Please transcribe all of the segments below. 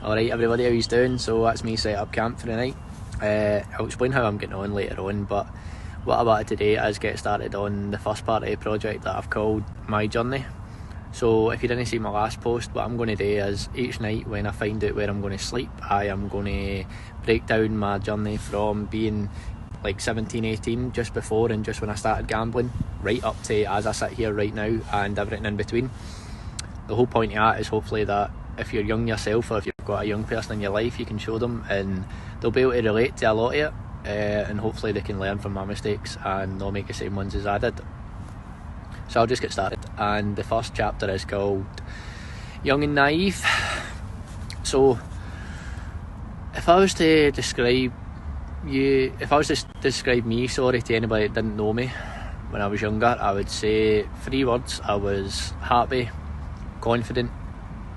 Alright everybody, how you doing? So that's me set up camp for the night. I'll explain how I'm getting on later on, but what I wanted today is get started on the first part of the project that I've called My Journey. So if you didn't see my last post, what I'm going to do is each night when I find out where I'm going to sleep, I am going to break down my journey from being like 17, 18, just before and just when I started gambling, right up to as I sit here right now and everything in between. The whole point of that is hopefully that if you're young yourself, or if you've got a young person in your life, you can show them and they'll be able to relate to a lot of it, and hopefully they can learn from my mistakes and not make the same ones as I did. So I'll just get started, and the first chapter is called Young and Naive. So if I was to describe me, to anybody that didn't know me when I was younger, I would say 3 words. I was happy, confident,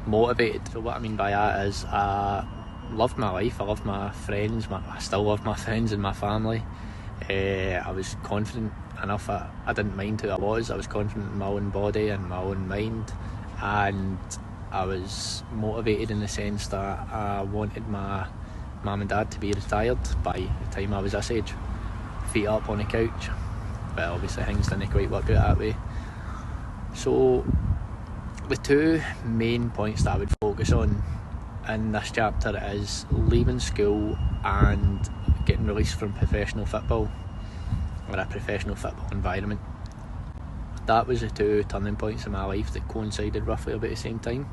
motivated. So what I mean by that is I loved my life, I loved my friends, I still love my friends and my family. I was confident enough, I didn't mind who I was confident in my own body and my own mind, and I was motivated in the sense that I wanted my mum and dad to be retired by the time I was this age, feet up on the couch, but obviously things didn't quite work out that way. So the 2 main points that I would focus on in this chapter is leaving school and getting released from professional football, or a professional football environment. That was the 2 turning points in my life that coincided roughly about the same time.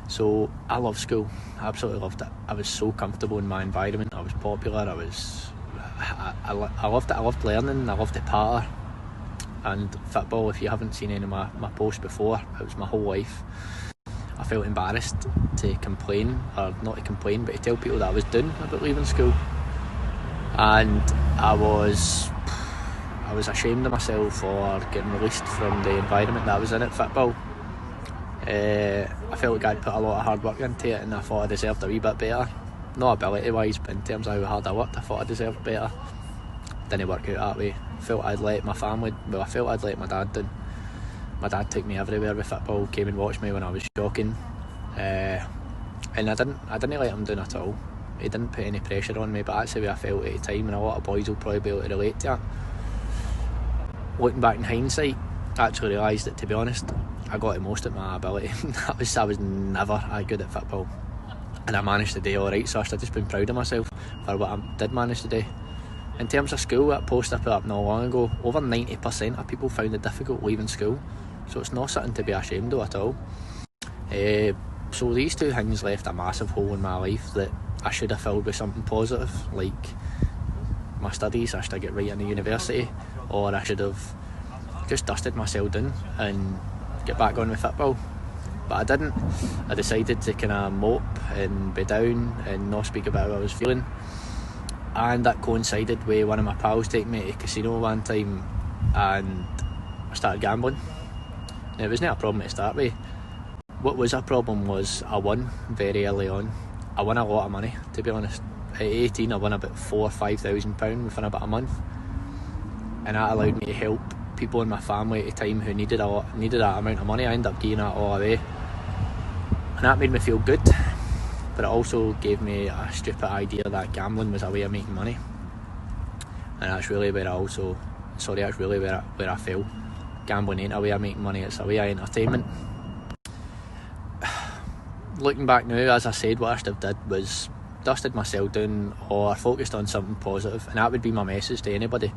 So I loved school, I absolutely loved it. I was so comfortable in my environment, I was popular, I loved it, I loved learning, I loved the patter. And football, if you haven't seen any of my posts before, it was my whole life. I felt embarrassed to complain, or not to complain, but to tell people that I was doing about leaving school. And I was ashamed of myself for getting released from the environment that I was in at football. I felt like I'd put a lot of hard work into it, and I thought I deserved a wee bit better. Not ability wise, but in terms of how hard I worked, I thought I deserved better. Didn't work out that way. I felt I'd let my dad down. My dad took me everywhere with football, came and watched me when I was shocking, and I didn't let him down at all. He didn't put any pressure on me, but that's the way I felt at the time, and a lot of boys will probably be able to relate to that. Looking back in hindsight, I actually realised that, to be honest, I got the most at my ability. I was never that good at football, and I managed to do alright, so I've just been proud of myself for what I did manage to do. In terms of school, that post I put up not long ago, over 90% of people found it difficult leaving school, so it's not something to be ashamed of at all. So these 2 things left a massive hole in my life that I should have filled with something positive, like my studies. I should have get right into university, or I should have just dusted myself down and get back on with football. But I didn't. I decided to kind of mope and be down and not speak about how I was feeling. And that coincided with one of my pals taking me to a casino one time, and I started gambling. Now, it was not a problem to start with. What was a problem was I won very early on. I won a lot of money, to be honest. At 18 I won about £4,000 or £5,000 within about a month, and that allowed me to help people in my family at the time who needed that amount of money. I ended up giving that all away, and that made me feel good. But it also gave me a stupid idea that gambling was a way of making money, and that's really where I fell. Gambling ain't a way of making money, it's a way of entertainment. Looking back now, as I said, what I should have did was dusted myself down or focused on something positive, and that would be my message to anybody.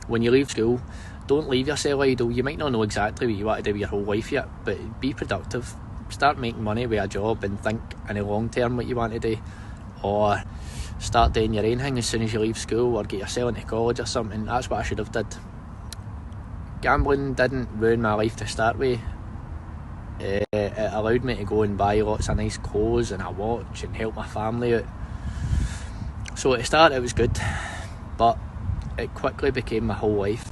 When you leave school, don't leave yourself idle. You might not know exactly what you want to do with your whole life yet, but be productive. Start making money with a job and think in the long term what you want to do, or start doing your own thing as soon as you leave school, or get yourself into college or something. That's what I should have did. Gambling didn't ruin my life to start with. It allowed me to go and buy lots of nice clothes and a watch and help my family out. So at the start it was good, but it quickly became my whole life.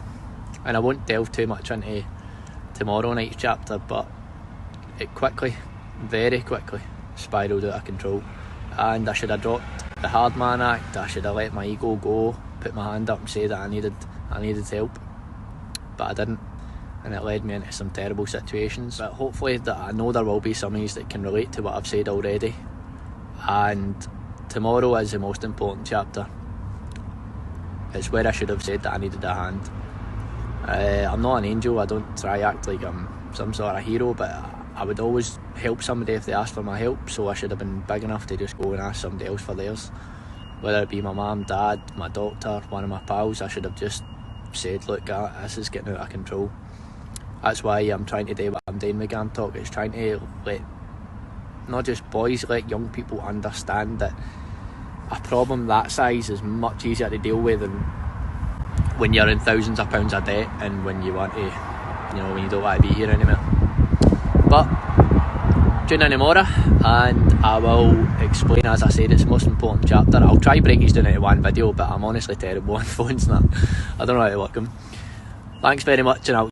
And I won't delve too much into tomorrow night's chapter, but it very quickly spiralled out of control, and I should have dropped the hard man act. I should have let my ego go, put my hand up and say that I needed help, but I didn't. and it led me into some terrible situations. But hopefully that I know there will be some of you that can relate to what I've said already, and tomorrow is the most important chapter. It's where I should have said that I needed a hand. I'm not an angel, I don't try act like I'm some sort of hero, but I would always help somebody if they asked for my help, so I should have been big enough to just go and ask somebody else for theirs. Whether it be my mum, dad, my doctor, one of my pals, I should have just said, look, this is getting out of control. That's why I'm trying to do what I'm doing with Gam Talk. It's trying to let, not just boys, let young people understand that a problem that size is much easier to deal with than when you're in thousands of pounds of debt and when you want to, when you don't want to be here anymore. But tune in tomorrow and I will explain, as I said, it's the most important chapter. I'll try break these down into one video, but I'm honestly terrible on phones now. I don't know how to work them. Thanks very much, and I'll